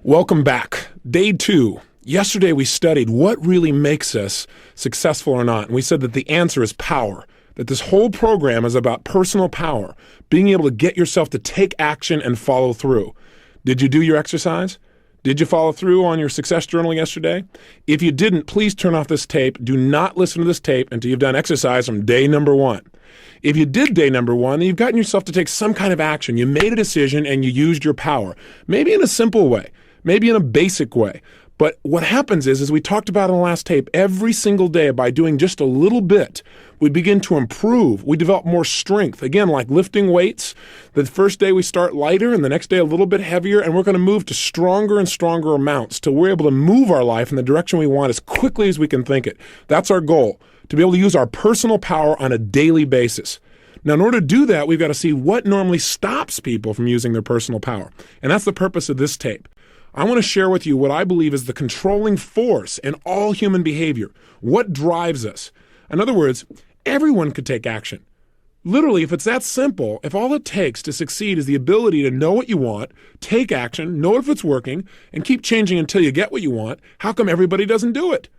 Welcome back. Day 2. Yesterday we studied what really makes us successful or not. And we said that the answer is power. That this whole program is about personal power, being able to get yourself to take action and follow through. Did you do your exercise? Did you follow through on your success journal yesterday? If you didn't, please turn off this tape. Do not listen to this tape until you've done exercise from day number 1. If you did day number 1, then you've gotten yourself to take some kind of action. You made a decision and you used your power. Maybe in a simple way. Maybe in a basic way. But what happens is, as we talked about in the last tape, every single day by doing just a little bit, we begin to improve. We develop more strength. Again, like lifting weights, the first day we start lighter and the next day a little bit heavier, and we're going to move to stronger and stronger amounts till we're able to move our life in the direction we want as quickly as we can think it. That's our goal, to be able to use our personal power on a daily basis. Now, in order to do that, we've got to see what normally stops people from using their personal power. And that's the purpose of this tape. I want to share with you what I believe is the controlling force in all human behavior. What drives us? In other words, everyone could take action. Literally, if it's that simple, if all it takes to succeed is the ability to know what you want, take action, know if it's working, and keep changing until you get what you want, how come everybody doesn't do it?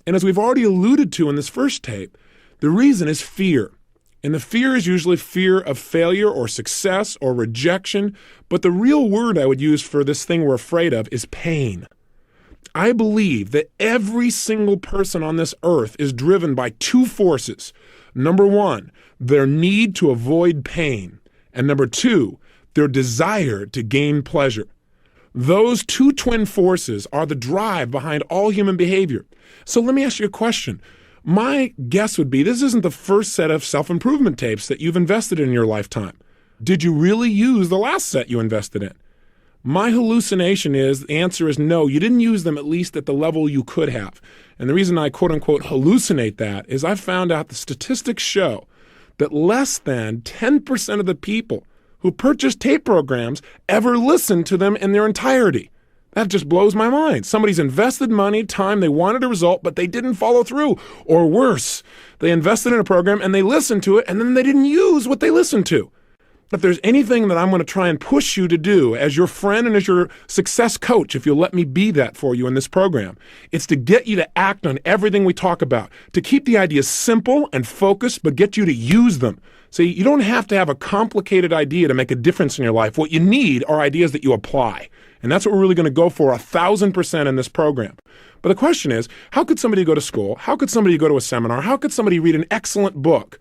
And as we've already alluded to in this first tape, the reason is fear. And the fear is usually fear of failure or success or rejection. But the real word I would use for this thing we're afraid of is pain. I believe that every single person on this earth is driven by 2 forces. Number 1, their need to avoid pain. And number 2, their desire to gain pleasure. Those 2 twin forces are the drive behind all human behavior. So let me ask you a question. My guess would be this isn't the first set of self-improvement tapes that you've invested in your lifetime. Did you really use the last set you invested in? My hallucination is the answer is no, you didn't use them at least at the level you could have. And the reason I quote-unquote hallucinate that is I found out the statistics show that less than 10% of the people who purchase tape programs ever listen to them in their entirety. That just blows my mind. Somebody's invested money, time, they wanted a result, but they didn't follow through. Or worse, they invested in a program and they listened to it and then they didn't use what they listened to. If there's anything that I'm going to try and push you to do as your friend and as your success coach, if you'll let me be that for you in this program, it's to get you to act on everything we talk about, to keep the ideas simple and focused, but get you to use them. See, you don't have to have a complicated idea to make a difference in your life. What you need are ideas that you apply. And that's what we're really going to go for 1,000% in this program. But the question is, how could somebody go to school? How could somebody go to a seminar? How could somebody read an excellent book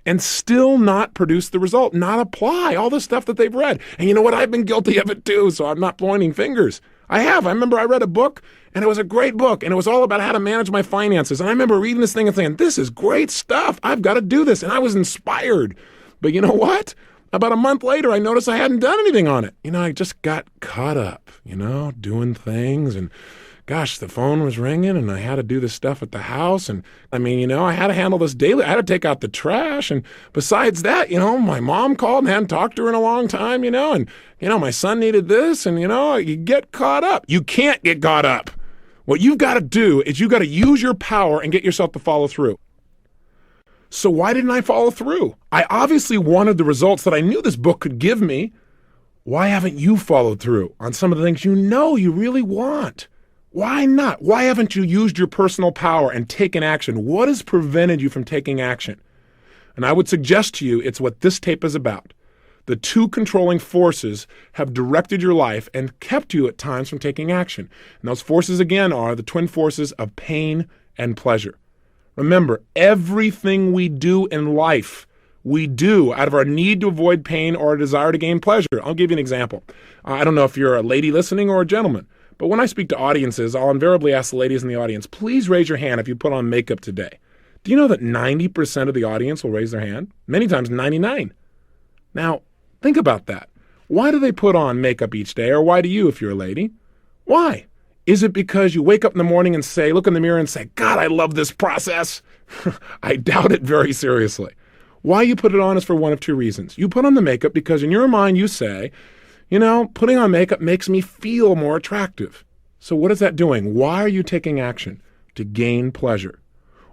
and still not produce the result, not apply all the stuff that they've read? And you know what? I've been guilty of it too, so I'm not pointing fingers. I have. I remember I read a book, and it was a great book, and it was all about how to manage my finances. And I remember reading this thing and saying, this is great stuff. I've got to do this. And I was inspired. But you know what? About a month later, I noticed I hadn't done anything on it. I just got caught up, doing things. And gosh, the phone was ringing and I had to do this stuff at the house. And I had to handle this daily. I had to take out the trash. And besides that, my mom called and hadn't talked to her in a long time, and, my son needed this. And, you get caught up. You can't get caught up. What you've got to do is you've got to use your power and get yourself to follow through. So why didn't I follow through? I obviously wanted the results that I knew this book could give me. Why haven't you followed through on some of the things you really want? Why not? Why haven't you used your personal power and taken action? What has prevented you from taking action? And I would suggest to you it's what this tape is about. The 2 controlling forces have directed your life and kept you at times from taking action. And those forces, again, are the twin forces of pain and pleasure. Remember, everything we do in life, we do out of our need to avoid pain or a desire to gain pleasure. I'll give you an example. I don't know if you're a lady listening or a gentleman, but when I speak to audiences, I'll invariably ask the ladies in the audience, please raise your hand if you put on makeup today. Do you know that 90% of the audience will raise their hand? Many times 99%. Now, think about that. Why do they put on makeup each day, or why do you if you're a lady? Why? Is it because you wake up in the morning and look in the mirror and say, God, I love this process? I doubt it very seriously. Why you put it on is for one of 2 reasons. You put on the makeup because in your mind you say, putting on makeup makes me feel more attractive. So what is that doing? Why are you taking action? To gain pleasure.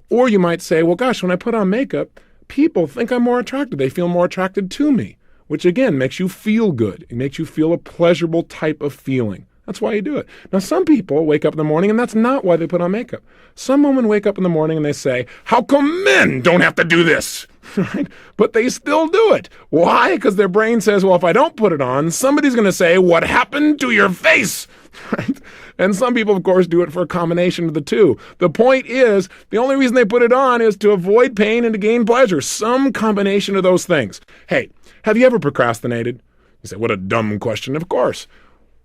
Or you might say, well, gosh, when I put on makeup, people think I'm more attractive. They feel more attracted to me, which again makes you feel good. It makes you feel a pleasurable type of feeling. That's why you do it. Now, some people wake up in the morning and that's not why they put on makeup. Some women wake up in the morning and they say, how come men don't have to do this? Right? But they still do it. Why? Because their brain says, well, if I don't put it on, somebody's going to say, what happened to your face? Right? And some people, of course, do it for a combination of the two. The point is, the only reason they put it on is to avoid pain and to gain pleasure. Some combination of those things. Hey, have you ever procrastinated? You say, what a dumb question. Of course.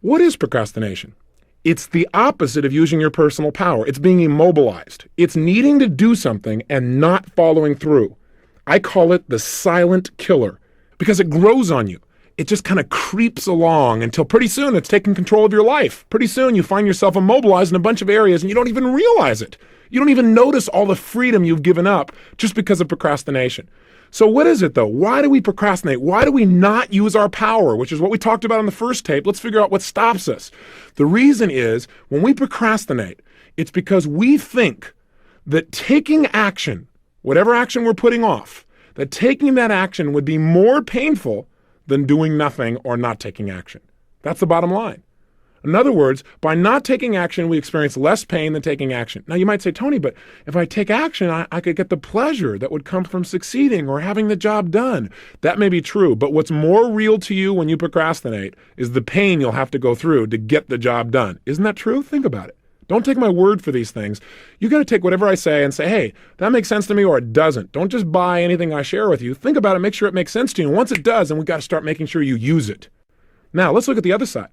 What is procrastination? It's the opposite of using your personal power. It's being immobilized. It's needing to do something and not following through. I call it the silent killer because it grows on you. It just kind of creeps along until pretty soon it's taking control of your life. Pretty soon you find yourself immobilized in a bunch of areas and you don't even realize it. You don't even notice all the freedom you've given up just because of procrastination. So what is it though? Why do we procrastinate? Why do we not use our power, which is what we talked about in the first tape? Let's figure out what stops us. The reason is when we procrastinate, it's because we think that taking action, whatever action we're putting off, that taking that action would be more painful than doing nothing or not taking action. That's the bottom line. In other words, by not taking action, we experience less pain than taking action. Now, you might say, Tony, but if I take action, I could get the pleasure that would come from succeeding or having the job done. That may be true, but what's more real to you when you procrastinate is the pain you'll have to go through to get the job done. Isn't that true? Think about it. Don't take my word for these things. You got to take whatever I say and say, hey, that makes sense to me or it doesn't. Don't just buy anything I share with you. Think about it, make sure it makes sense to you. And once it does, then we've got to start making sure you use it. Now, let's look at the other side.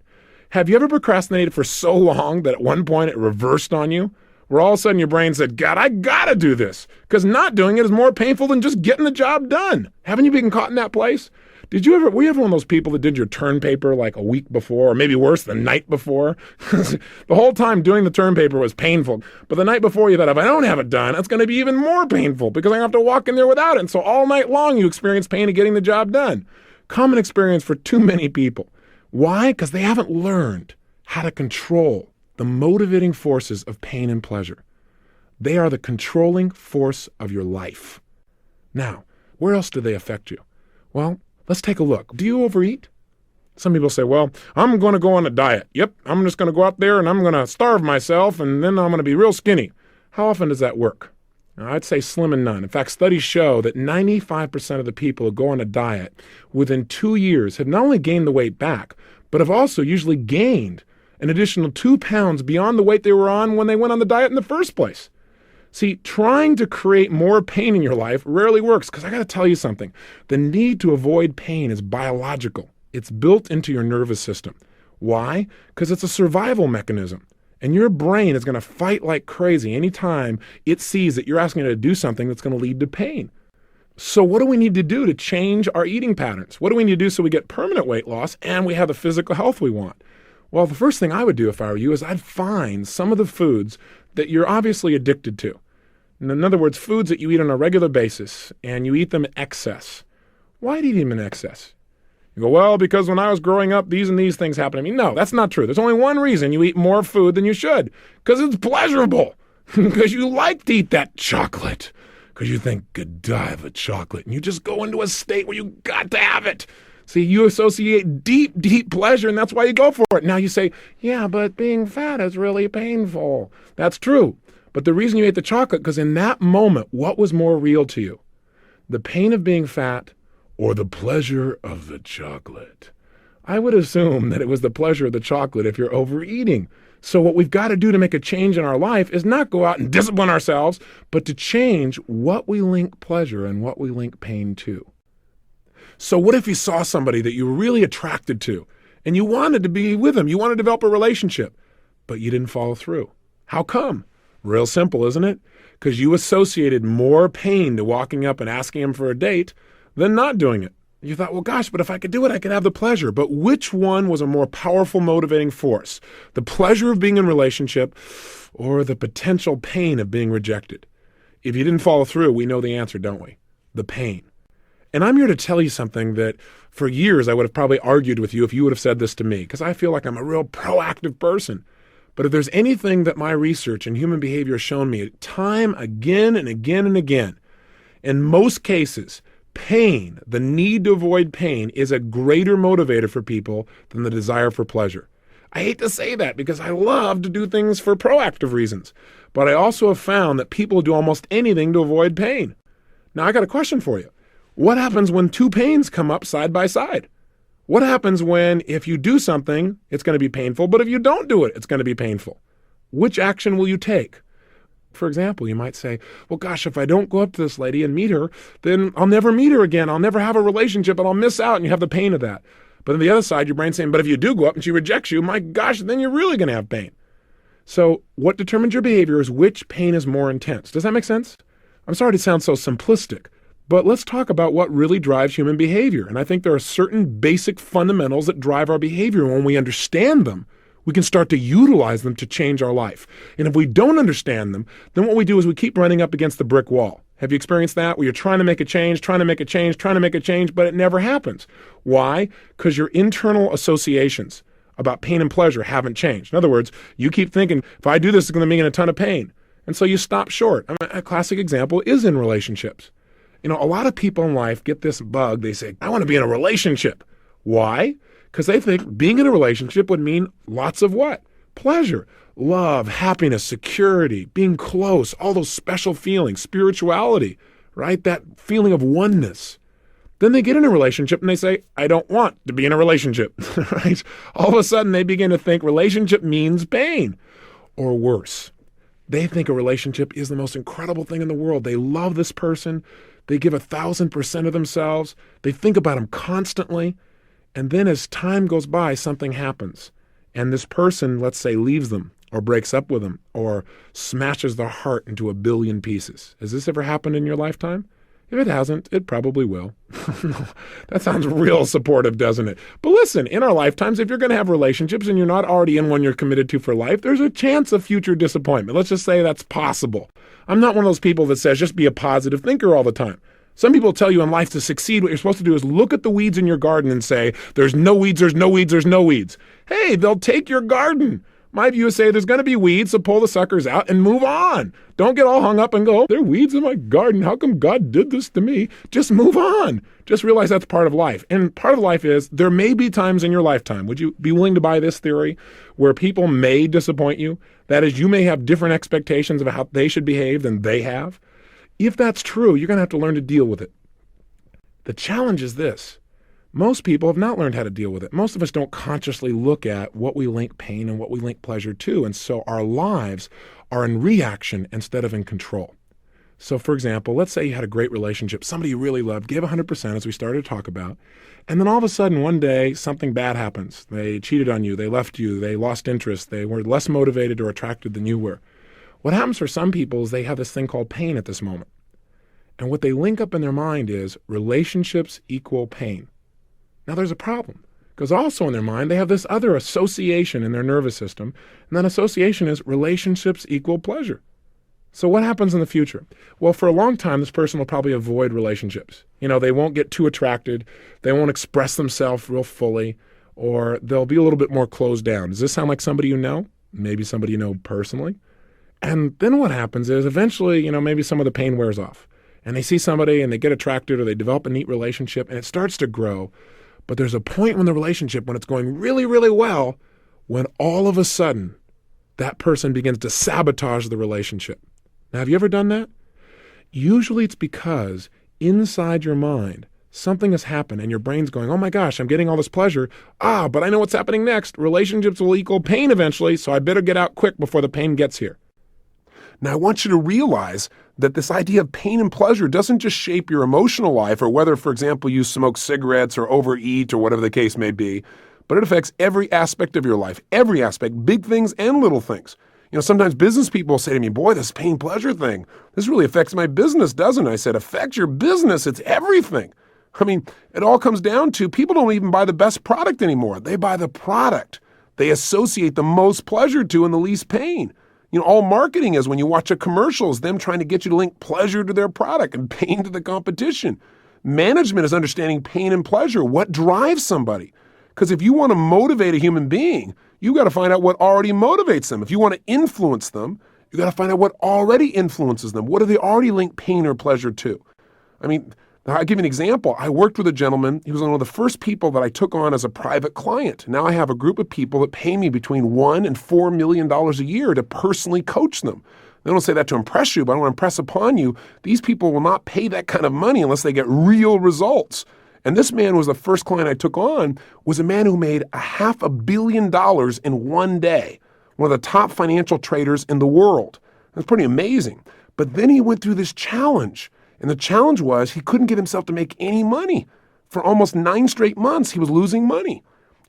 Have you ever procrastinated for so long that at one point it reversed on you? Where all of a sudden your brain said, God, I gotta do this. Because not doing it is more painful than just getting the job done. Haven't you been caught in that place? Were you ever one of those people that did your term paper like a week before, or maybe worse, the night before? The whole time doing the term paper was painful. But the night before you thought, if I don't have it done, it's going to be even more painful because I have to walk in there without it. And so all night long you experience pain of getting the job done. Common experience for too many people. Why? Because they haven't learned how to control the motivating forces of pain and pleasure. They are the controlling force of your life. Now, where else do they affect you? Well, let's take a look. Do you overeat? Some people say, well, I'm going to go on a diet. Yep, I'm just going to go out there and I'm going to starve myself and then I'm going to be real skinny. How often does that work? Now, I'd say slim and none. In fact, studies show that 95% of the people who go on a diet within 2 years have not only gained the weight back, but have also usually gained an additional 2 pounds beyond the weight they were on when they went on the diet in the first place. See, trying to create more pain in your life rarely works because I got to tell you something. The need to avoid pain is biological. It's built into your nervous system. Why? Because it's a survival mechanism. And your brain is going to fight like crazy anytime it sees that you're asking it to do something that's going to lead to pain. So what do we need to do to change our eating patterns? What do we need to do so we get permanent weight loss and we have the physical health we want? Well, the first thing I would do if I were you is I'd find some of the foods that you're obviously addicted to. In other words, foods that you eat on a regular basis and you eat them in excess. Why do you eat them in excess? You go, well, because when I was growing up, these and these things happened to me. No, that's not true. There's only one reason you eat more food than you should. Because it's pleasurable. Because you like to eat that chocolate. Because you think, Godiva chocolate. And you just go into a state where you got to have it. See, you associate deep, deep pleasure, and that's why you go for it. Now you say, yeah, but being fat is really painful. That's true. But the reason you ate the chocolate, because in that moment, what was more real to you? The pain of being fat or the pleasure of the chocolate? I would assume that it was the pleasure of the chocolate if you're overeating. So what we've got to do to make a change in our life is not go out and discipline ourselves, but to change what we link pleasure and what we link pain to. So what if you saw somebody that you were really attracted to and you wanted to be with them, you wanted to develop a relationship, but you didn't follow through? How come? Real simple, isn't it? Because you associated more pain to walking up and asking him for a date than not doing it. You thought, well, gosh, but if I could do it, I could have the pleasure. But which one was a more powerful motivating force? The pleasure of being in a relationship or the potential pain of being rejected? If you didn't follow through, we know the answer, don't we? The pain. And I'm here to tell you something that for years I would have probably argued with you if you would have said this to me, because I feel like I'm a real proactive person. But if there's anything that my research and human behavior has shown me time again and again and again, in most cases, pain, the need to avoid pain, is a greater motivator for people than the desire for pleasure. I hate to say that because I love to do things for proactive reasons, but I also have found that people do almost anything to avoid pain. Now, I got a question for you. What happens when two pains come up side by side? What happens when if you do something, it's going to be painful, but if you don't do it, it's going to be painful? Which action will you take? For example, you might say, well, gosh, if I don't go up to this lady and meet her, then I'll never meet her again. I'll never have a relationship and I'll miss out, and you have the pain of that. But on the other side, your brain's saying, but if you do go up and she rejects you, my gosh, then you're really going to have pain. So what determines your behavior is which pain is more intense. Does that make sense? I'm sorry to sound so simplistic, but let's talk about what really drives human behavior. And I think there are certain basic fundamentals that drive our behavior. When we understand them, we can start to utilize them to change our life. And if we don't understand them, then what we do is we keep running up against the brick wall. Have you experienced that? Where you're trying to make a change, but it never happens. Why? Because your internal associations about pain and pleasure haven't changed. In other words, you keep thinking, if I do this, it's going to mean a ton of pain. And so you stop short. A classic example is in relationships. A lot of people in life get this bug. They say, I want to be in a relationship. Why? Because they think being in a relationship would mean lots of what? Pleasure, love, happiness, security, being close, all those special feelings, spirituality, right? That feeling of oneness. Then they get in a relationship and they say, I don't want to be in a relationship, right? All of a sudden they begin to think relationship means pain. Or worse, they think a relationship is the most incredible thing in the world. They love this person. They give 1,000% of themselves. They think about them constantly. And then as time goes by, something happens. And this person, let's say, leaves them or breaks up with them or smashes their heart into 1 billion pieces. Has this ever happened in your lifetime? If it hasn't, it probably will. That sounds real supportive, doesn't it? But listen, in our lifetimes, if you're going to have relationships and you're not already in one you're committed to for life, there's a chance of future disappointment. Let's just say that's possible. I'm not one of those people that says just be a positive thinker all the time. Some people tell you in life to succeed, what you're supposed to do is look at the weeds in your garden and say, there's no weeds, there's no weeds, there's no weeds. Hey, they'll take your garden. My view is say there's going to be weeds, so pull the suckers out and move on. Don't get all hung up and go, there are weeds in my garden. How come God did this to me? Just move on. Just realize that's part of life. And part of life is there may be times in your lifetime, would you be willing to buy this theory, where people may disappoint you? That is, you may have different expectations of how they should behave than they have. If that's true, you're going to have to learn to deal with it. The challenge is this. Most people have not learned how to deal with it. Most of us don't consciously look at what we link pain and what we link pleasure to. And so our lives are in reaction instead of in control. So for example, let's say you had a great relationship, somebody you really loved, gave 100% as we started to talk about. And then all of a sudden one day something bad happens. They cheated on you, they left you, they lost interest, they were less motivated or attracted than you were. What happens for some people is they have this thing called pain at this moment. And what they link up in their mind is relationships equal pain. Now there's a problem, because also in their mind they have this other association in their nervous system, and that association is relationships equal pleasure. So what happens in the future? Well, for a long time, this person will probably avoid relationships. They won't get too attracted, they won't express themselves real fully, or they'll be a little bit more closed down. Does this sound like somebody you know? Maybe somebody you know personally? And then what happens is eventually, maybe some of the pain wears off, and they see somebody and they get attracted or they develop a neat relationship and it starts to grow. But there's a point in the relationship when it's going really, really well, when all of a sudden that person begins to sabotage the relationship. Now, have you ever done that? Usually it's because inside your mind, something has happened and your brain's going, oh my gosh, I'm getting all this pleasure. But I know what's happening next. Relationships will equal pain eventually, so I better get out quick before the pain gets here. Now, I want you to realize that this idea of pain and pleasure doesn't just shape your emotional life, or whether, for example, you smoke cigarettes or overeat or whatever the case may be, but it affects every aspect of your life, every aspect, big things and little things. Sometimes business people say to me, boy, this pain pleasure thing, this really affects my business, doesn't it? I said, affects your business? It's everything. It all comes down to people don't even buy the best product anymore. They buy the product they associate the most pleasure to and the least pain. All marketing is when you watch a commercial is them trying to get you to link pleasure to their product and pain to the competition. Management is understanding pain and pleasure. What drives somebody? Because if you want to motivate a human being, you got to find out what already motivates them. If you want to influence them, you got to find out what already influences them. What do they already link pain or pleasure to? Now, I'll give you an example. I worked with a gentleman. He was one of the first people that I took on as a private client. Now I have a group of people that pay me between $1 and $4 million a year to personally coach them. I don't say that to impress you, but I want to impress upon you, these people will not pay that kind of money unless they get real results. And this man was the first client I took on, was a man who made $500 million in one day, one of the top financial traders in the world. That's pretty amazing. But then he went through this challenge. And the challenge was he couldn't get himself to make any money. For almost 9 straight months, he was losing money.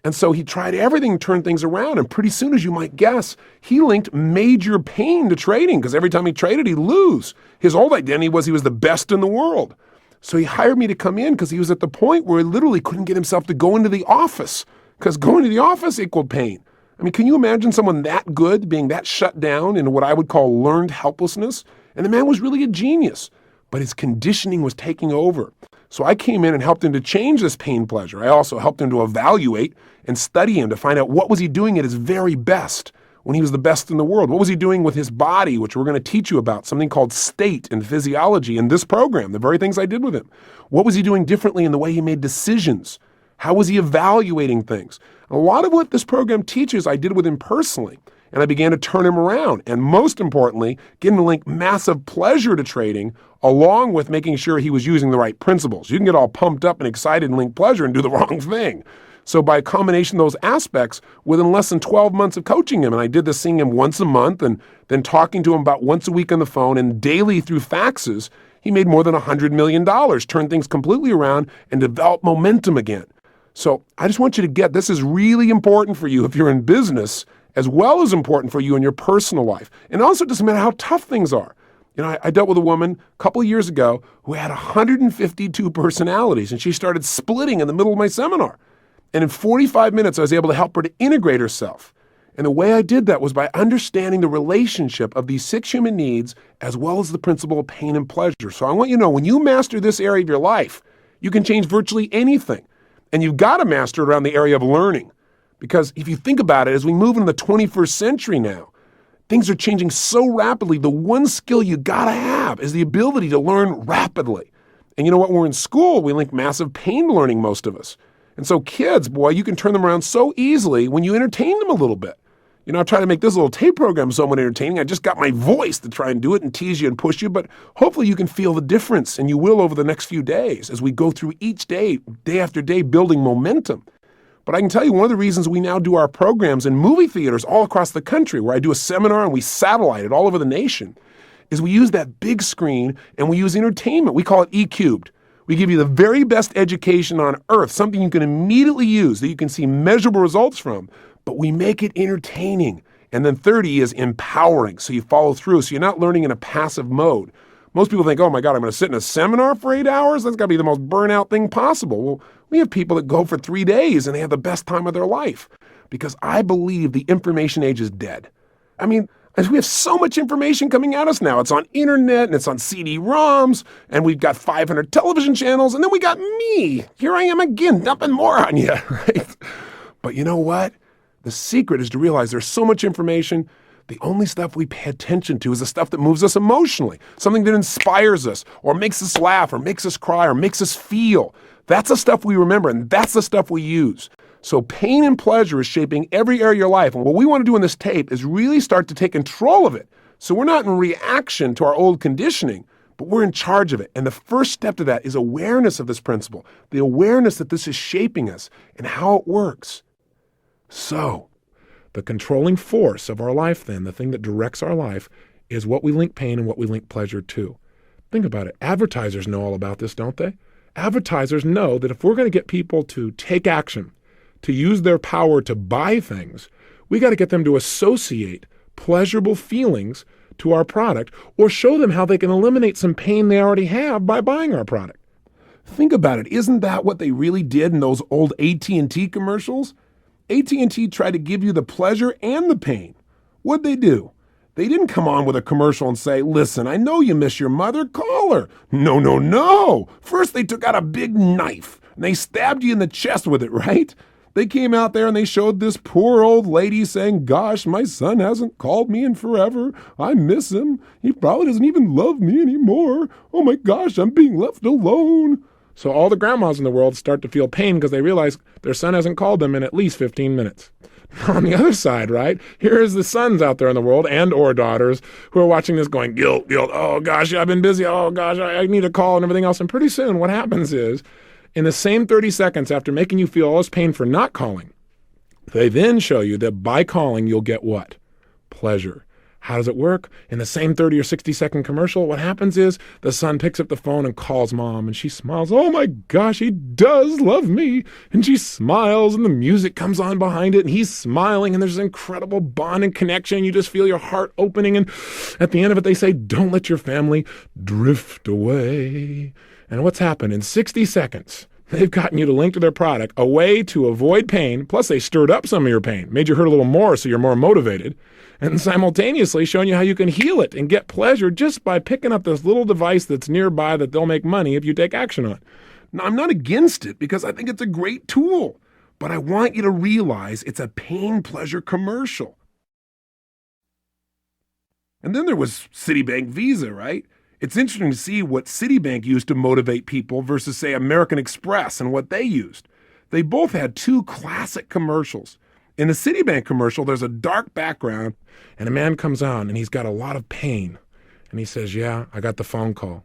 And so he tried everything to turn things around. And pretty soon, as you might guess, he linked major pain to trading because every time he traded, he'd lose. His old identity was he was the best in the world. So he hired me to come in because he was at the point where he literally couldn't get himself to go into the office because going to the office equaled pain. I mean, can you imagine someone that good being that shut down in what I would call learned helplessness? And the man was really a genius. But his conditioning was taking over. So I came in and helped him to change this pain pleasure. I also helped him to evaluate and study him to find out what was he doing at his very best when he was the best in the world. What was he doing with his body, which we're going to teach you about, something called state and physiology in this program, the very things I did with him. What was he doing differently in the way he made decisions? How was he evaluating things? A lot of what this program teaches I did with him personally. And I began to turn him around. And most importantly, get him to link massive pleasure to trading along with making sure he was using the right principles. You can get all pumped up and excited and link pleasure and do the wrong thing. So by a combination of those aspects, within less than 12 months of coaching him, and I did this seeing him once a month and then talking to him about once a week on the phone and daily through faxes, he made more than $100 million, turned things completely around and developed momentum again. So I just want you to get, this is really important for you if you're in business, as well as important for you in your personal life. And also it doesn't matter how tough things are. You know, I dealt with a woman a couple of years ago who had 152 personalities, and she started splitting in the middle of my seminar. And in 45 minutes, I was able to help her to integrate herself. And the way I did that was by understanding the relationship of these 6 human needs, as well as the principle of pain and pleasure. So I want you to know, when you master this area of your life, you can change virtually anything. And you've got to master it around the area of learning. Because if you think about it, as we move into the 21st century now, things are changing so rapidly. The one skill you got to have is the ability to learn rapidly. And you know what? When we're in school, we link massive pain to learning, most of us. And so kids, boy, you can turn them around so easily when you entertain them a little bit. You know, I try to make this little tape program somewhat entertaining. I just got my voice to try and do it and tease you and push you, but hopefully you can feel the difference, and you will over the next few days as we go through each day, day after day, building momentum. But I can tell you one of the reasons we now do our programs in movie theaters all across the country, where I do a seminar and we satellite it all over the nation, is we use that big screen and we use entertainment. We call it E-cubed. We give you the very best education on earth, something you can immediately use that you can see measurable results from, but we make it entertaining. And then 30 is empowering, so you follow through, so you're not learning in a passive mode. Most people think, oh my God, I'm going to sit in a seminar for 8 hours? That's got to be the most burnout thing possible. Well, we have people that go for 3 days and they have the best time of their life, because I believe the information age is dead. I mean, as we have so much information coming at us now. It's on internet and it's on CD-ROMs, and we've got 500 television channels, and then we got me. Here I am again, dumping more on you, right? But you know what? The secret is to realize there's so much information. The only stuff we pay attention to is the stuff that moves us emotionally, something that inspires us or makes us laugh or makes us cry or makes us feel. That's the stuff we remember, and that's the stuff we use. So pain and pleasure is shaping every area of your life. And what we want to do in this tape is really start to take control of it. So we're not in reaction to our old conditioning, but we're in charge of it. And the first step to that is awareness of this principle, the awareness that this is shaping us and how it works. So the controlling force of our life then, the thing that directs our life, is what we link pain and what we link pleasure to. Think about it. Advertisers know all about this, don't they? Advertisers know that if we're going to get people to take action, to use their power to buy things, we got to get them to associate pleasurable feelings to our product, or show them how they can eliminate some pain they already have by buying our product. Think about it. Isn't that what they really did in those old AT&T commercials? AT&T tried to give you the pleasure and the pain. What'd they do? They didn't come on with a commercial and say, listen, I know you miss your mother, call her. No, no, no. First, they took out a big knife and they stabbed you in the chest with it, right? They came out there and they showed this poor old lady saying, gosh, my son hasn't called me in forever. I miss him. He probably doesn't even love me anymore. Oh my gosh, I'm being left alone. So all the grandmas in the world start to feel pain because they realize their son hasn't called them in at least 15 minutes. On the other side, right, here's the sons out there in the world and or daughters who are watching this going, guilt. Oh, gosh, I've been busy. Oh, gosh, I need a call and everything else. And pretty soon what happens is in the same 30 seconds after making you feel all this pain for not calling, they then show you that by calling, you'll get what? Pleasure. How does it work? In the same 30 or 60-second commercial, what happens is the son picks up the phone and calls mom, and she smiles. Oh my gosh, he does love me. And she smiles, and the music comes on behind it, and he's smiling, and there's an incredible bond and connection. You just feel your heart opening, and at the end of it, they say, don't let your family drift away. And what's happened? In 60 seconds, they've gotten you to link to their product, a way to avoid pain, plus they stirred up some of your pain, made you hurt a little more so you're more motivated, and simultaneously showing you how you can heal it and get pleasure just by picking up this little device that's nearby that they'll make money if you take action on. Now, I'm not against it because I think it's a great tool, but I want you to realize it's a pain-pleasure commercial. And then there was Citibank Visa, right? It's interesting to see what Citibank used to motivate people versus, say, American Express and what they used. They both had two classic commercials. In the Citibank commercial, there's a dark background, and a man comes on, and he's got a lot of pain. And he says, yeah, I got the phone call.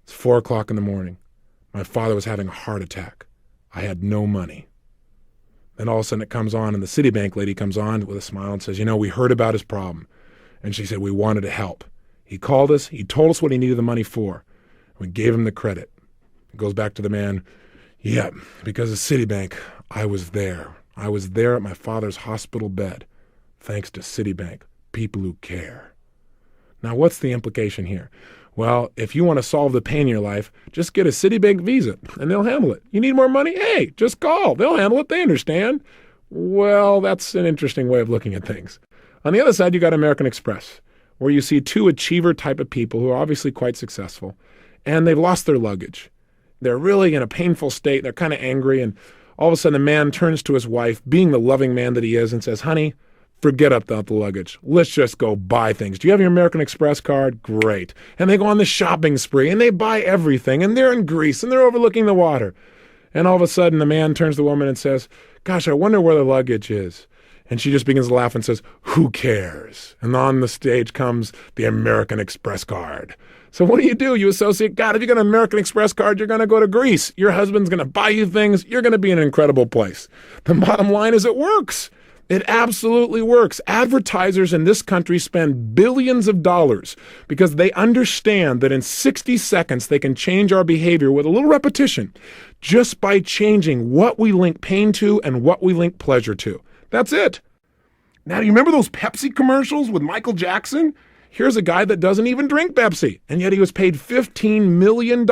It's 4 o'clock in the morning. My father was having a heart attack. I had no money. Then all of a sudden it comes on, and the Citibank lady comes on with a smile and says, we heard about his problem. And she said, we wanted to help. He called us. He told us what he needed the money for. We gave him the credit. It goes back to the man. Yeah, because of Citibank, I was there. I was there at my father's hospital bed, thanks to Citibank, people who care. Now, what's the implication here? Well, if you want to solve the pain in your life, just get a Citibank Visa, and they'll handle it. You need more money? Hey, just call. They'll handle it. They understand. Well, that's an interesting way of looking at things. On the other side, you got American Express, where you see two achiever type of people who are obviously quite successful, and they've lost their luggage. They're really in a painful state. They're kind of angry, and all of a sudden, the man turns to his wife, being the loving man that he is, and says, honey, forget about the luggage. Let's just go buy things. Do you have your American Express card? Great. And they go on the shopping spree, and they buy everything, and they're in Greece, and they're overlooking the water. And all of a sudden, the man turns to the woman and says, gosh, I wonder where the luggage is. And she just begins to laugh and says, who cares? And on the stage comes the American Express card. So what do? You associate, God, if you got an American Express card, you're going to go to Greece. Your husband's going to buy you things. You're going to be in an incredible place. The bottom line is it works. It absolutely works. Advertisers in this country spend billions of dollars because they understand that in 60 seconds they can change our behavior with a little repetition just by changing what we link pain to and what we link pleasure to. That's it. Now, do you remember those Pepsi commercials with Michael Jackson? Here's a guy that doesn't even drink Pepsi, and yet he was paid $15 million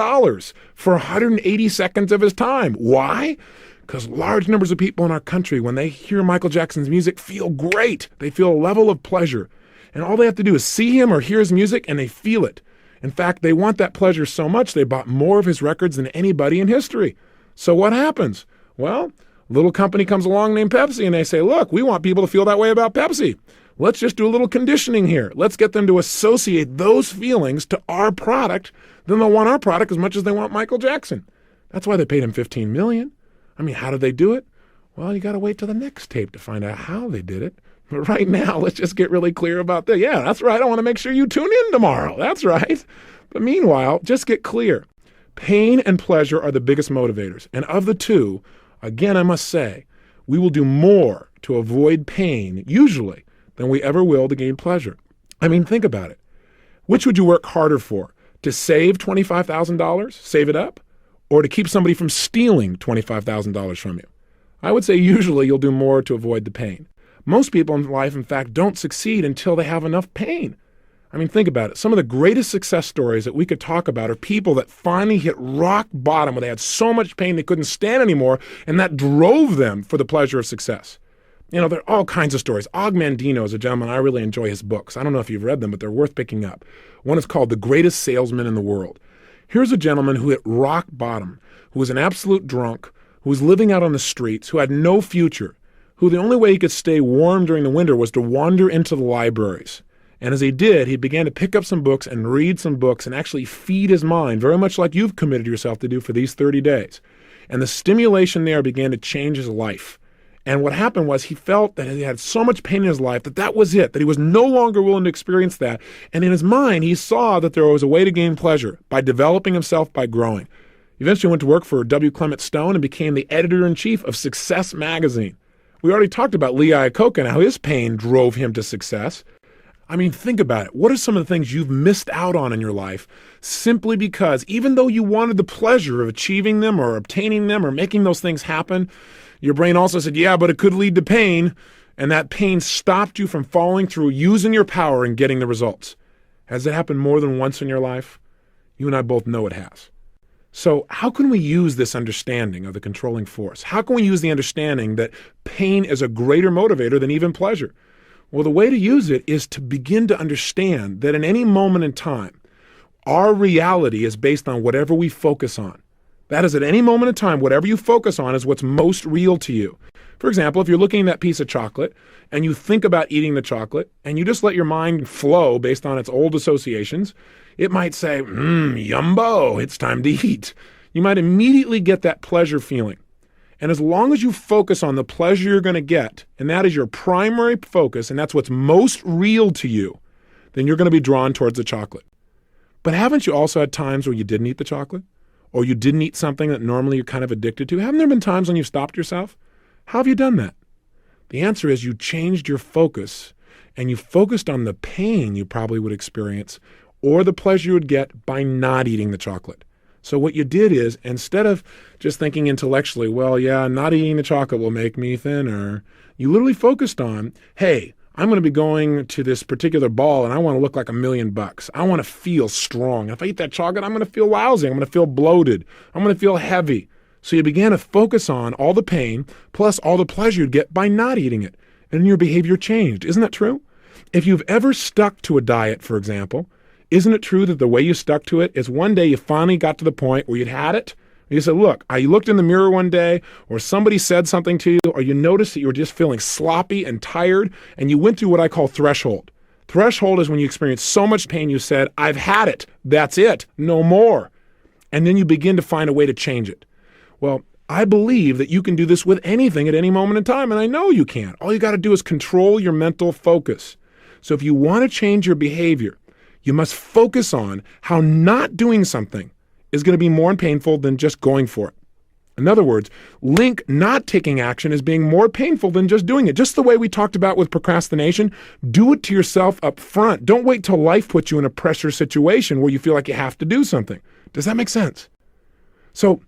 for 180 seconds of his time. Why? Because large numbers of people in our country, when they hear Michael Jackson's music, feel great. They feel a level of pleasure. And all they have to do is see him or hear his music, and they feel it. In fact, they want that pleasure so much, they bought more of his records than anybody in history. So what happens? Well, a little company comes along named Pepsi, and they say, look, we want people to feel that way about Pepsi. Let's just do a little conditioning here. Let's get them to associate those feelings to our product. Then they'll want our product as much as they want Michael Jackson. That's why they paid him $15 million. I mean, how did they do it? Well, you got to wait till the next tape to find out how they did it. But right now, let's just get really clear about that. Yeah, that's right. I want to make sure you tune in tomorrow. That's right. But meanwhile, just get clear. Pain and pleasure are the biggest motivators. And of the two, again, I must say, we will do more to avoid pain, usually, than we ever will to gain pleasure. I mean, think about it. Which would you work harder for? To save $25,000, save it up, or to keep somebody from stealing $25,000 from you? I would say usually you'll do more to avoid the pain. Most people in life, in fact, don't succeed until they have enough pain. I mean, think about it. Some of the greatest success stories that we could talk about are people that finally hit rock bottom where they had so much pain they couldn't stand anymore, and that drove them for the pleasure of success. You know, there are all kinds of stories. Og Mandino is a gentleman. I really enjoy his books. I don't know if you've read them, but they're worth picking up. One is called The Greatest Salesman in the World. Here's a gentleman who hit rock bottom, who was an absolute drunk, who was living out on the streets, who had no future, who the only way he could stay warm during the winter was to wander into the libraries. And as he did, he began to pick up some books and read some books and actually feed his mind, very much like you've committed yourself to do for these 30 days. And the stimulation there began to change his life. And what happened was he felt that he had so much pain in his life that was it, that he was no longer willing to experience that. And in his mind, he saw that there was a way to gain pleasure by developing himself, by growing. He eventually went to work for W. Clement Stone and became the editor-in-chief of Success magazine. We already talked about Lee Iacocca and how his pain drove him to success. I mean, think about it. What are some of the things you've missed out on in your life simply because even though you wanted the pleasure of achieving them or obtaining them or making those things happen, your brain also said, yeah, but it could lead to pain, and that pain stopped you from following through, using your power and getting the results. Has it happened more than once in your life? You and I both know it has. So how can we use this understanding of the controlling force? How can we use the understanding that pain is a greater motivator than even pleasure? Well, the way to use it is to begin to understand that in any moment in time, our reality is based on whatever we focus on. That is, at any moment in time, whatever you focus on is what's most real to you. For example, if you're looking at that piece of chocolate and you think about eating the chocolate and you just let your mind flow based on its old associations, it might say, yumbo, it's time to eat. You might immediately get that pleasure feeling. And as long as you focus on the pleasure you're going to get, and that is your primary focus, and that's what's most real to you, then you're going to be drawn towards the chocolate. But haven't you also had times where you didn't eat the chocolate? Or you didn't eat something that normally you're kind of addicted to? Haven't there been times when you've stopped yourself? How have you done that? The answer is you changed your focus, and you focused on the pain you probably would experience or the pleasure you would get by not eating the chocolate. So what you did is, instead of just thinking intellectually, well, yeah, not eating the chocolate will make me thinner, you literally focused on, hey, I'm going to be going to this particular ball and I want to look like $1 million. I want to feel strong. If I eat that chocolate, I'm going to feel lousy. I'm going to feel bloated. I'm going to feel heavy. So you began to focus on all the pain plus all the pleasure you'd get by not eating it. And your behavior changed. Isn't that true? If you've ever stuck to a diet, for example, isn't it true that the way you stuck to it is one day you finally got to the point where you'd had it? You said, look, you looked in the mirror one day, or somebody said something to you, or you noticed that you were just feeling sloppy and tired, and you went through what I call threshold. Threshold is when you experience so much pain, you said, I've had it. That's it. No more. And then you begin to find a way to change it. Well, I believe that you can do this with anything at any moment in time, and I know you can. All you got to do is control your mental focus. So if you want to change your behavior, you must focus on how not doing something is going to be more painful than just going for it. In other words, link not taking action as being more painful than just doing it. Just the way we talked about with procrastination, do it to yourself up front. Don't wait till life puts you in a pressure situation where you feel like you have to do something. Does that make sense? So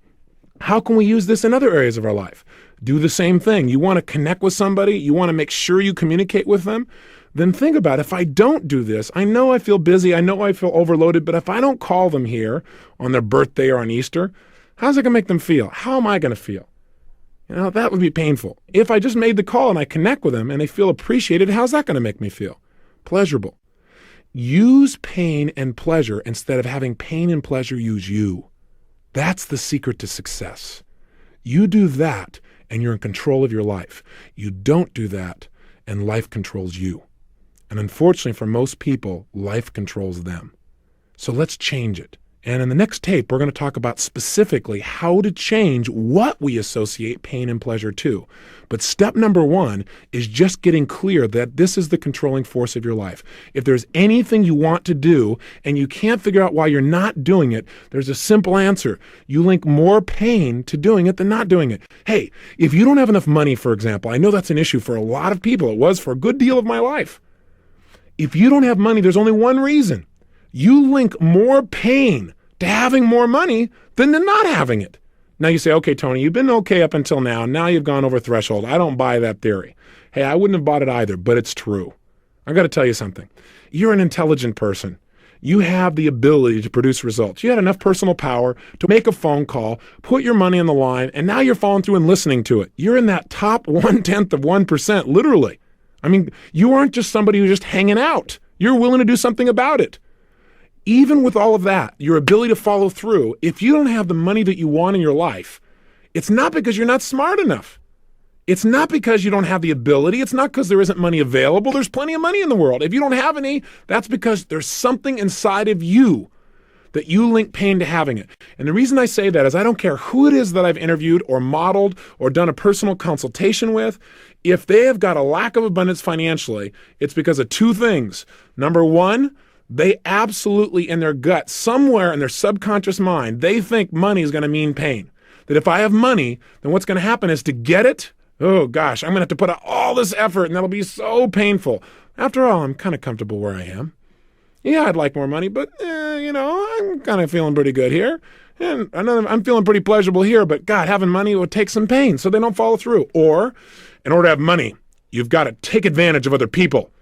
how can we use this in other areas of our life? Do the same thing. You want to connect with somebody, you want to make sure you communicate with them, then think about, if I don't do this, I know I feel busy, I know I feel overloaded, but if I don't call them here on their birthday or on Easter, how's it going to make them feel? How am I going to feel? That would be painful. If I just made the call and I connect with them and they feel appreciated, how's that going to make me feel? Pleasurable. Use pain and pleasure instead of having pain and pleasure use you. That's the secret to success. You do that and you're in control of your life. You don't do that and life controls you. And unfortunately for most people, life controls them. So let's change it. And in the next tape, we're going to talk about specifically how to change what we associate pain and pleasure to. But step number one is just getting clear that this is the controlling force of your life. If there's anything you want to do and you can't figure out why you're not doing it, there's a simple answer. You link more pain to doing it than not doing it. Hey, if you don't have enough money, for example, I know that's an issue for a lot of people. It was for a good deal of my life. If you don't have money, there's only one reason. You link more pain to having more money than to not having it. Now you say, okay, Tony, you've been okay up until now. Now you've gone over threshold. I don't buy that theory. Hey, I wouldn't have bought it either, but it's true. I got to tell you something. You're an intelligent person. You have the ability to produce results. You had enough personal power to make a phone call, put your money on the line, and now you're following through and listening to it. You're in that top 1/10 of 1%, literally. I mean, you aren't just somebody who's just hanging out. You're willing to do something about it. Even with all of that, your ability to follow through, if you don't have the money that you want in your life, It's not because you're not smart enough. It's not because you don't have the ability. It's not because there isn't money available. There's plenty of money in the world. If you don't have any, that's because there's something inside of you that you link pain to having it. And the reason I say that is I don't care who it is that I've interviewed or modeled or done a personal consultation with. If they have got a lack of abundance financially, it's because of two things. Number one, they absolutely in their gut, somewhere in their subconscious mind, they think money is going to mean pain. That if I have money, then what's going to happen is to get it, oh gosh, I'm going to have to put out all this effort and that'll be so painful. After all, I'm kind of comfortable where I am. Yeah, I'd like more money, but I'm kind of feeling pretty good here. And I'm feeling pretty pleasurable here, but God, having money would take some pain, so they don't follow through. Or, in order to have money, you've got to take advantage of other people.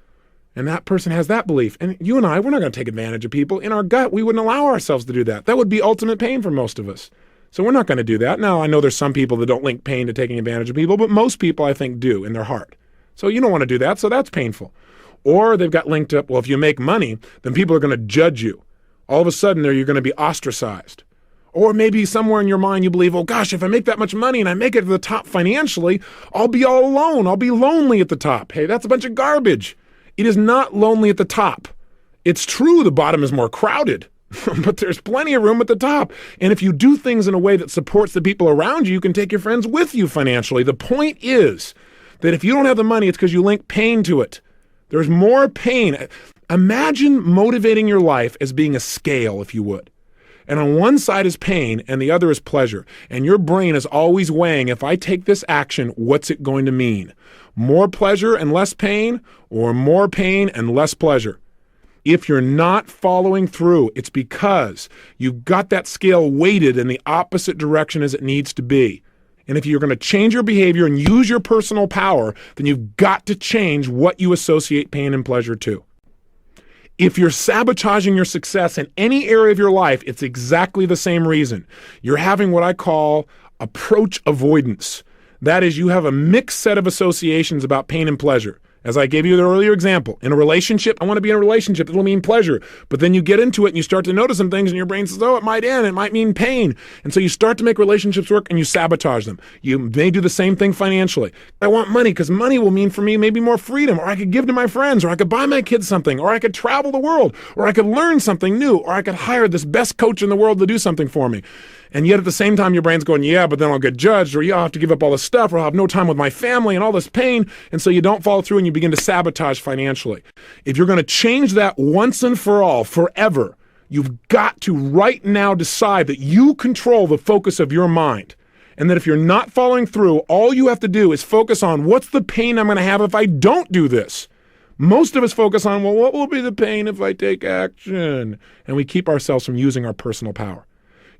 And that person has that belief. And you and I, we're not going to take advantage of people. In our gut, we wouldn't allow ourselves to do that. That would be ultimate pain for most of us. So we're not going to do that. Now, I know there's some people that don't link pain to taking advantage of people, but most people, I think, do in their heart. So you don't want to do that, so that's painful. Or they've got linked up, well, if you make money, then people are going to judge you. All of a sudden, you're going to be ostracized. Or maybe somewhere in your mind you believe, oh gosh, if I make that much money and I make it to the top financially, I'll be all alone. I'll be lonely at the top. Hey, that's a bunch of garbage. It is not lonely at the top. It's true the bottom is more crowded, but there's plenty of room at the top. And if you do things in a way that supports the people around you, you can take your friends with you financially. The point is that if you don't have the money, it's because you link pain to it. There's more pain. Imagine motivating your life as being a scale, if you would. And on one side is pain and the other is pleasure. And your brain is always weighing, if I take this action, what's it going to mean? More pleasure and less pain, or more pain and less pleasure? If you're not following through, it's because you've got that scale weighted in the opposite direction as it needs to be. And if you're going to change your behavior and use your personal power, then you've got to change what you associate pain and pleasure to. If you're sabotaging your success in any area of your life, it's exactly the same reason. You're having what I call approach avoidance. That is, you have a mixed set of associations about pain and pleasure. As I gave you the earlier example, in a relationship, I want to be in a relationship. It'll mean pleasure. But then you get into it and you start to notice some things and your brain says, oh, it might end. It might mean pain. And so you start to make relationships work and you sabotage them. You may do the same thing financially. I want money because money will mean for me maybe more freedom, or I could give to my friends, or I could buy my kids something, or I could travel the world, or I could learn something new, or I could hire this best coach in the world to do something for me. And yet at the same time, your brain's going, yeah, but then I'll get judged, or yeah, I'll have to give up all this stuff, or I'll have no time with my family and all this pain. And so you don't follow through and you begin to sabotage financially. If you're going to change that once and for all, forever, you've got to right now decide that you control the focus of your mind. And that if you're not following through, all you have to do is focus on what's the pain I'm going to have if I don't do this. Most of us focus on, well, what will be the pain if I take action? And we keep ourselves from using our personal power.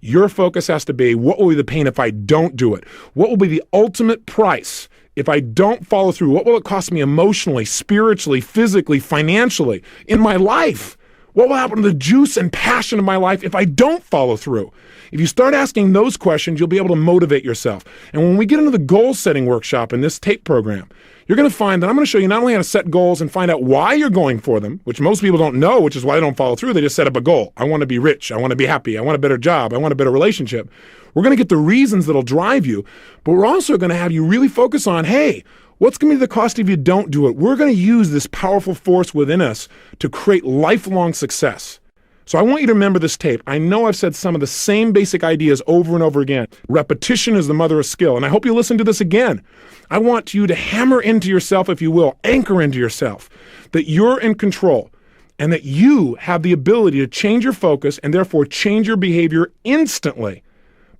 Your focus has to be, what will be the pain if I don't do it? What will be the ultimate price if I don't follow through? What will it cost me emotionally, spiritually, physically, financially, in my life? What will happen to the juice and passion of my life if I don't follow through? If you start asking those questions, you'll be able to motivate yourself. And when we get into the goal setting workshop in this tape program, you're going to find that I'm going to show you not only how to set goals and find out why you're going for them, which most people don't know, which is why they don't follow through. They just set up a goal. I want to be rich. I want to be happy. I want a better job. I want a better relationship. We're going to get the reasons that'll drive you, but we're also going to have you really focus on, hey, what's going to be the cost if you don't do it? We're going to use this powerful force within us to create lifelong success. So I want you to remember this tape. I know I've said some of the same basic ideas over and over again. Repetition is the mother of skill. And I hope you listen to this again. I want you to hammer into yourself, if you will, anchor into yourself, that you're in control and that you have the ability to change your focus and therefore change your behavior instantly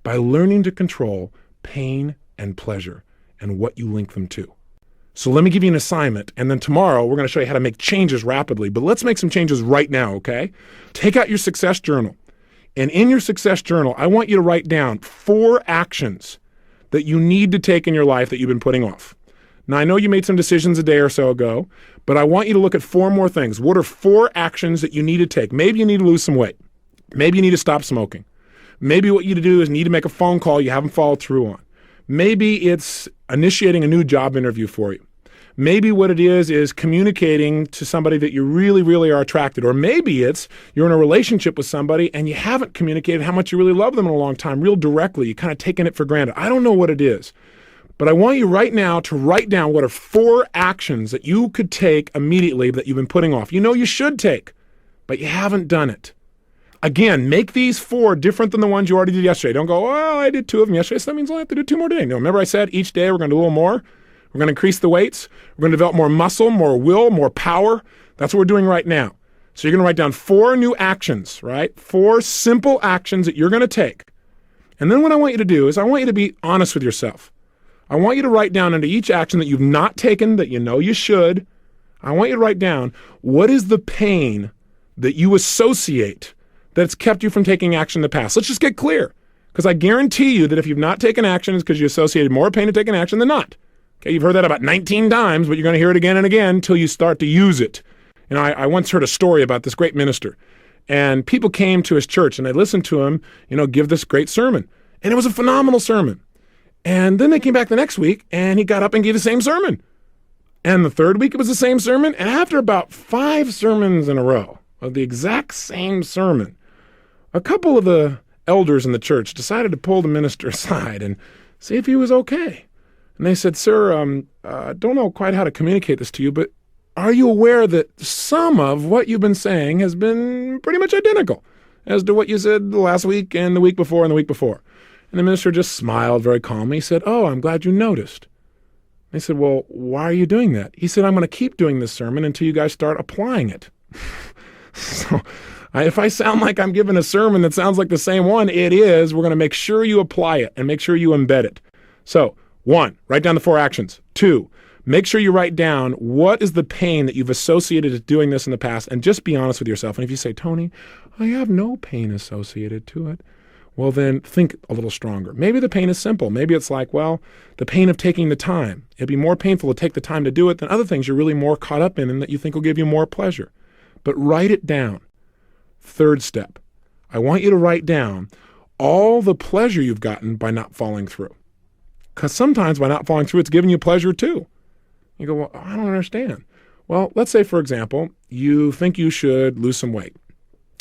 by learning to control pain and pleasure and what you link them to. So let me give you an assignment, and then tomorrow we're going to show you how to make changes rapidly. But let's make some changes right now, okay? Take out your success journal. And in your success journal, I want you to write down 4 actions that you need to take in your life that you've been putting off. Now, I know you made some decisions a day or so ago, but I want you to look at 4 more things. What are 4 actions that you need to take? Maybe you need to lose some weight. Maybe you need to stop smoking. Maybe what you need to do is need to make a phone call you haven't followed through on. Maybe it's initiating a new job interview for you. Maybe what it is communicating to somebody that you really, really are attracted. Or maybe it's you're in a relationship with somebody and you haven't communicated how much you really love them in a long time, real directly. You're kind of taking it for granted. I don't know what it is. But I want you right now to write down what are 4 actions that you could take immediately that you've been putting off. You know you should take, but you haven't done it. Again, make these 4 different than the ones you already did yesterday. Don't go, well, I did 2 of them yesterday, so that means I'll have to do 2 more today. No, remember I said each day we're going to do a little more. We're going to increase the weights. We're going to develop more muscle, more will, more power. That's what we're doing right now. So you're going to write down 4 new actions, right? 4 simple actions that you're going to take. And then what I want you to do is I want you to be honest with yourself. I want you to write down under each action that you've not taken that you know you should. I want you to write down what is the pain that you associate that's kept you from taking action in the past. Let's just get clear, because I guarantee you that if you've not taken action, it's because you associated more pain to taking action than not. Okay, you've heard that about 19 times, but you're going to hear it again and again until you start to use it. You know, I once heard a story about this great minister, and people came to his church and they listened to him, give this great sermon. And it was a phenomenal sermon. And then they came back the next week and he got up and gave the same sermon. And the third week it was the same sermon. And after about 5 sermons in a row of the exact same sermon, a couple of the elders in the church decided to pull the minister aside and see if he was okay. And they said, sir, I don't know quite how to communicate this to you, but are you aware that some of what you've been saying has been pretty much identical as to what you said the last week and the week before and the week before? And the minister just smiled very calmly. He said, oh, I'm glad you noticed. They said, well, why are you doing that? He said, I'm going to keep doing this sermon until you guys start applying it. So if I sound like I'm giving a sermon that sounds like the same one, it is. We're going to make sure you apply it and make sure you embed it. So 1, write down the 4 actions. 2, make sure you write down what is the pain that you've associated with doing this in the past, and just be honest with yourself. And if you say, Tony, I have no pain associated to it, well, then think a little stronger. Maybe the pain is simple. Maybe it's like, well, the pain of taking the time. It'd be more painful to take the time to do it than other things you're really more caught up in and that you think will give you more pleasure. But write it down. 3rd step, I want you to write down all the pleasure you've gotten by not following through. Because sometimes by not following through, it's giving you pleasure too. You go, well, I don't understand. Well, let's say, for example, you think you should lose some weight.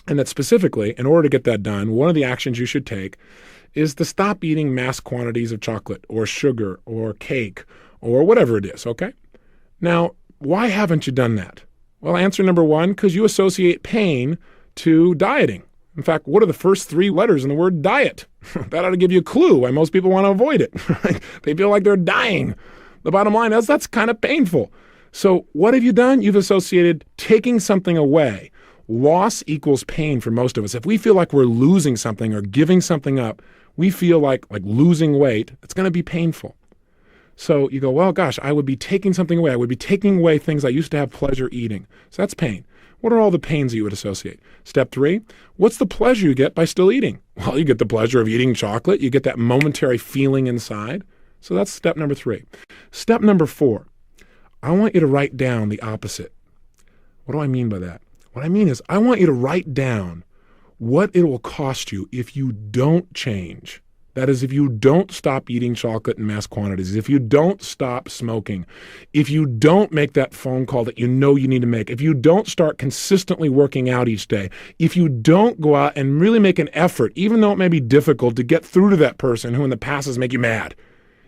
And that specifically, in order to get that done, one of the actions you should take is to stop eating mass quantities of chocolate or sugar or cake or whatever it is, okay? Now, why haven't you done that? Well, answer number 1, because you associate pain to dieting. In fact, what are the first 3 letters in the word diet? That ought to give you a clue why most people want to avoid it. Right? They feel like they're dying. The bottom line is that's kind of painful. So what have you done? You've associated taking something away. Loss equals pain for most of us. If we feel like we're losing something or giving something up, we feel like losing weight. It's going to be painful. So you go, well, gosh, I would be taking something away. I would be taking away things I used to have pleasure eating. So that's pain. What are all the pains that you would associate? Step 3, what's the pleasure you get by still eating? Well, you get the pleasure of eating chocolate. You get that momentary feeling inside. So that's step number 3. Step number 4, I want you to write down the opposite. What do I mean by that? What I mean is I want you to write down what it will cost you if you don't change. That is, if you don't stop eating chocolate in mass quantities, if you don't stop smoking, if you don't make that phone call that you know you need to make, if you don't start consistently working out each day, if you don't go out and really make an effort, even though it may be difficult, to get through to that person who in the past has made you mad.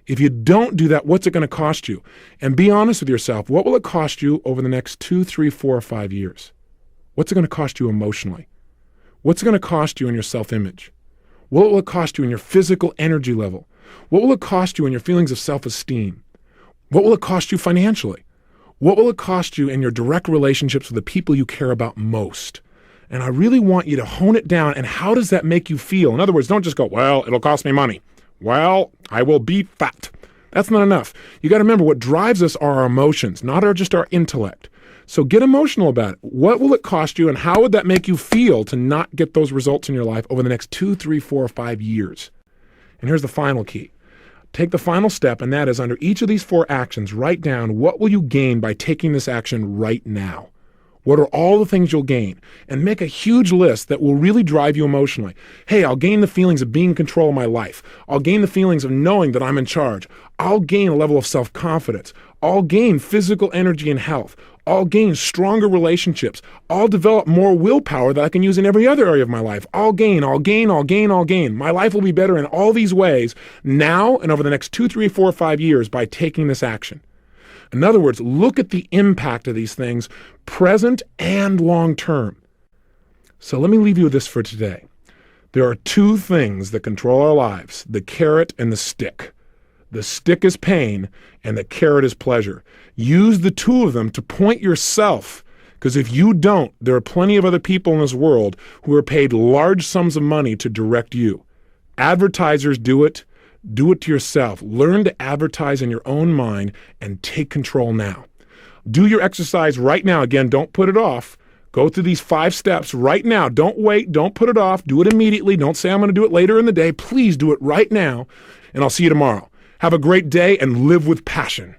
If you don't do that, what's it going to cost you? And be honest with yourself. What will it cost you over the next 2, 3, 4, or 5 years? What's it going to cost you emotionally? What's it going to cost you in your self-image? What will it cost you in your physical energy level? What will it cost you in your feelings of self-esteem? What will it cost you financially? What will it cost you in your direct relationships with the people you care about most? And I really want you to hone it down. And how does that make you feel? In other words, don't just go, well, it'll cost me money. Well, I will be fat. That's not enough. You got to remember what drives us are our emotions, not just our intellect. So get emotional about it. What will it cost you, and how would that make you feel to not get those results in your life over the next 2, 3, 4, or 5 years? And here's the final key. Take the final step, and that is under each of these 4 actions, write down what will you gain by taking this action right now. What are all the things you'll gain? And make a huge list that will really drive you emotionally. Hey, I'll gain the feelings of being in control of my life. I'll gain the feelings of knowing that I'm in charge. I'll gain a level of self-confidence. I'll gain physical energy and health. I'll gain stronger relationships. I'll develop more willpower that I can use in every other area of my life. I'll gain. My life will be better in all these ways now and over the next 2, 3, 4, 5 years by taking this action. In other words, look at the impact of these things, present and long term. So let me leave you with this for today. There are 2 things that control our lives, the carrot and the stick. The stick is pain and the carrot is pleasure. Use the 2 of them to point yourself, because if you don't, there are plenty of other people in this world who are paid large sums of money to direct you. Advertisers do it. Do it to yourself. Learn to advertise in your own mind and take control now. Do your exercise right now. Again, don't put it off. Go through these 5 steps right now. Don't wait. Don't put it off. Do it immediately. Don't say I'm going to do it later in the day. Please do it right now, and I'll see you tomorrow. Have a great day and live with passion.